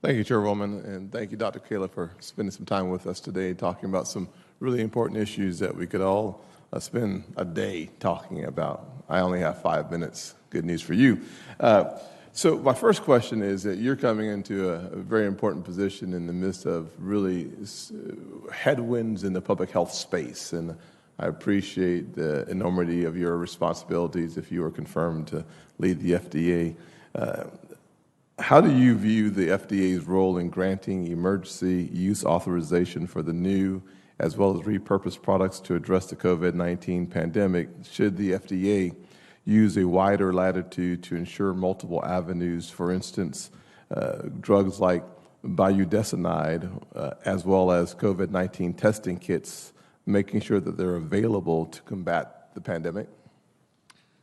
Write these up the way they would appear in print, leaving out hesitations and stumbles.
Thank you, Chairwoman, and thank you, Dr. Kayla, for spending some time with us today talking about some really important issues that we could all spend a day talking about. I only have 5 minutes. Good news for you. So my first question is that you're coming into a very important position in the midst of really headwinds in the public health space, and I appreciate the enormity of your responsibilities if you are confirmed to lead the FDA. How do you view the FDA's role in granting emergency use authorization for the new as well as repurposed products to address the COVID-19 pandemic? Should the FDA use a wider latitude to ensure multiple avenues, for instance, drugs like budesonide, as well as COVID-19 testing kits, making sure that they're available to combat the pandemic?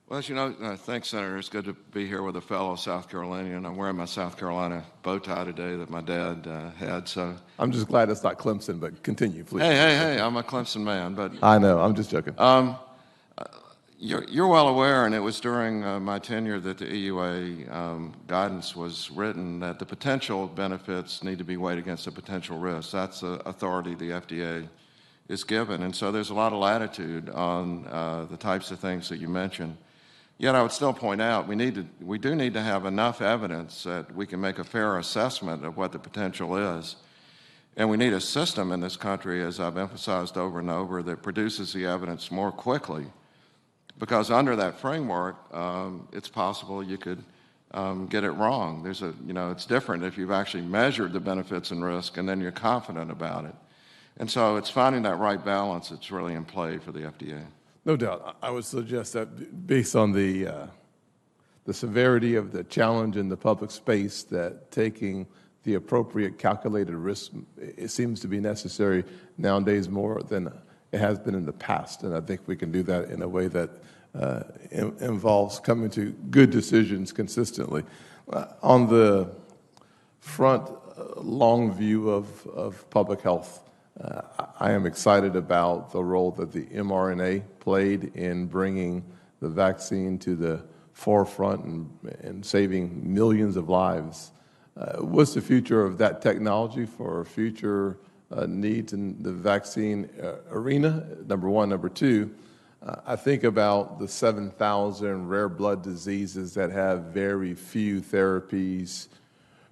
Well, as you know, thanks, Senator. It's good to be here with a fellow South Carolinian. I'm wearing my South Carolina bow tie today that my dad had. So I'm just glad it's not Clemson, but continue, please. Hey, I'm a Clemson man. But I know, I'm just joking. You're well aware, and it was during my tenure that the EUA guidance was written, that the potential benefits need to be weighed against the potential risks. That's the authority the FDA is given. And so there's a lot of latitude on the types of things that you mentioned. Yet I would still point out we do need to have enough evidence that we can make a fair assessment of what the potential is. And we need a system in this country, as I've emphasized over and over, that produces the evidence more quickly. Because under that framework, it's possible you could get it wrong. It's different if you've actually measured the benefits and risk and then you're confident about it. And so it's finding that right balance that's really in play for the FDA. No doubt. I would suggest that based on the severity of the challenge in the public space, that taking the appropriate calculated risk, it seems to be necessary nowadays more than it has been in the past. And I think we can do that in a way that involves coming to good decisions consistently. On the front long view of public health, I am excited about the role that the mRNA played in bringing the vaccine to the forefront and saving millions of lives. What's the future of that technology for future needs in the vaccine arena, number one? Number two, I think about the 7,000 rare blood diseases that have very few therapies,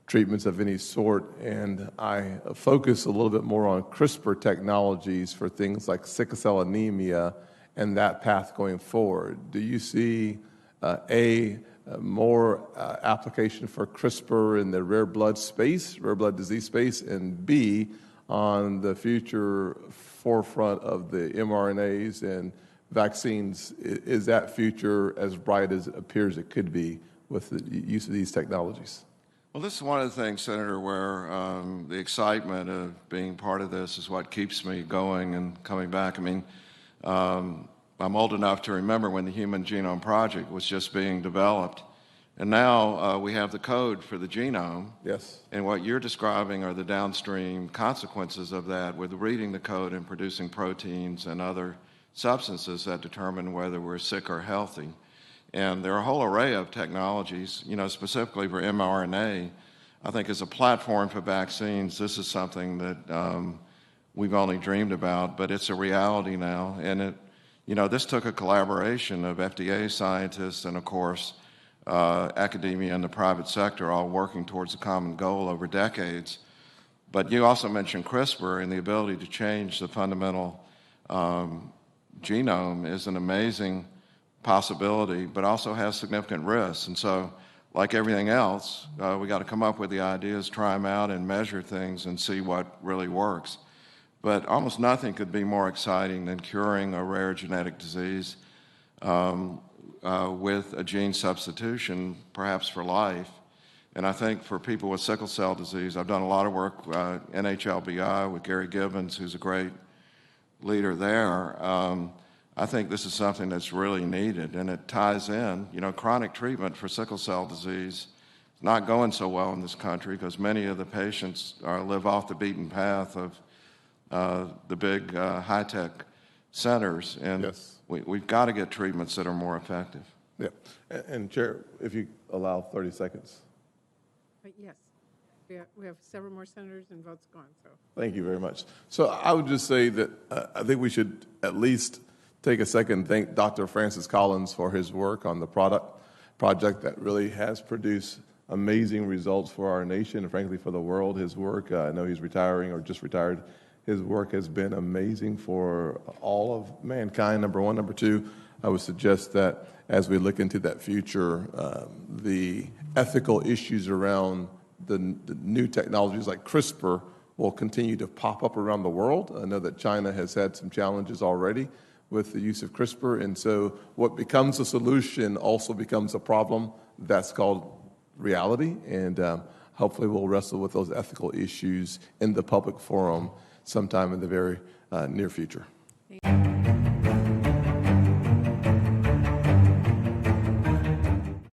treatments of any sort, and I focus a little bit more on CRISPR technologies for things like sickle cell anemia and that path going forward. Do you see more application for CRISPR in the rare blood disease space, and B, on the future forefront of the mRNAs and vaccines, is that future as bright as it appears it could be with the use of these technologies? Well, this is one of the things, Senator, where the excitement of being part of this is what keeps me going and coming back. I mean, I'm old enough to remember when the Human Genome Project was just being developed. And now we have the code for the genome. Yes. And what you're describing are the downstream consequences of that with reading the code and producing proteins and other substances that determine whether we're sick or healthy. And there are a whole array of technologies, specifically for mRNA. I think as a platform for vaccines, this is something that we've only dreamed about, but it's a reality now. And this took a collaboration of FDA scientists and, of course, academia and the private sector all working towards a common goal over decades. But you also mentioned CRISPR, and the ability to change the fundamental genome is an amazing possibility, but also has significant risks. And so, like everything else, we got to come up with the ideas, try them out, and measure things and see what really works. But almost nothing could be more exciting than curing a rare genetic disease with a gene substitution, perhaps for life. And I think for people with sickle cell disease, I've done a lot of work, NHLBI, with Gary Gibbons, who's a great leader there. I think this is something that's really needed, and it ties in. Chronic treatment for sickle cell disease is not going so well in this country because many of the patients live off the beaten path of the big high-tech centers, and yes, we've got to get treatments that are more effective. Yeah, and Chair, if you allow 30 seconds. Yes. We have several more senators and votes gone, so. Thank you very much. So I would just say that I think we should at least take a second and thank Dr. Francis Collins for his work on the project that really has produced amazing results for our nation and frankly for the world. His work, I know he's retiring or just retired, his work has been amazing for all of mankind, number one. Number two, I would suggest that as we look into that future, the ethical issues around the new technologies like CRISPR will continue to pop up around the world. I know that China has had some challenges already with the use of CRISPR, and so what becomes a solution also becomes a problem. That's called reality, and hopefully we'll wrestle with those ethical issues in the public forum sometime in the very near future.